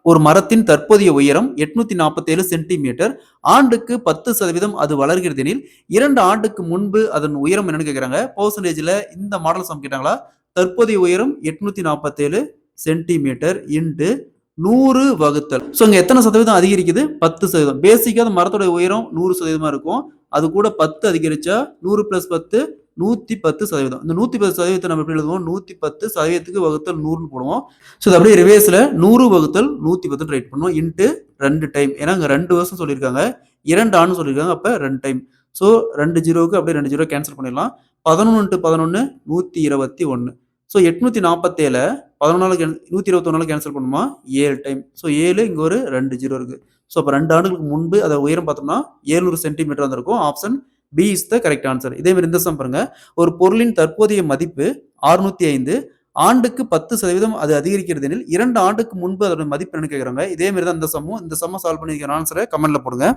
ஒரு மரத்தின் தற்போதைய உயரம் 847 சென்டிமீட்டர். ஆண்டுக்கு 10% அது வளர்கிறது எனில் 2 ஆண்டுக்கு முன்பு அதன் உயரம் என்னன்னு கேட்கிறாங்க. பெர்சன்டேஜ்ல இந்த மாடல் சம் கேட்டாங்களா? தற்போதைய உயரம் 847 சென்டிமீட்டர் இன்டு 100 வகுத்தல். ஸோ இங்க எத்தனை சதவீதம் அதிகரிக்குது? 10%. பேசிக்கா அந்த மரத்தோட உயரம் 100% இருக்கும். அது கூட 10 அதிகரிச்சா 100 பிளஸ் 10 110%. இந்த 110% நம்ம எப்படி எழுதுவோம்? 110% வகுத்தல் 100ன்னு போடுவோம். ஸோ இது அப்படியே ரிவேர்ஸ்ல 100 வகுத்தல் 110 ரைட் பண்ணுவோம். Into 2 time. ஏன்னா இங்க 2 வருஷம் சொல்லியிருக்காங்க. 2 ஆண்டு சொல்லியிருக்காங்க. அப்ப 2 டைம். ஸோ 2 ஜீரோவுக்கு அப்படியே 2 ஜீரோ கேன்சல் பண்ணிடலாம். 11 இன்ட்டு 11 121. ஸோ 847 11 121 கேன்சல் பண்ணுமா? 7 டைம். ஸோ 7 இங்க ஒரு 2 ஜீரோ இருக்கு. ஸோ அப்ப 2 ஆண்டுகளுக்கு முன்பு அதை உயரம் பார்த்தோம்னா 700 சென்டிமீட்டர் வந்திருக்கும். Option B is the correct answer. இதே மாதிரி இந்த சம் பாருங்க. ஒரு பொருளின் தற்போதைய மதிப்பு 605. ஆண்டுக்கு 10% அது அதிகரிக்கிறது எனில் 2 ஆண்டுக்கு முன்பு அதோட மதிப்பு என்னன்னு கேட்கறாங்க. இதே மாதிரி தான் இந்த சம்மும். இந்த சம்ம சால்வ் பண்ணி ஆன்சரை கமெண்ட்ல போடுங்க.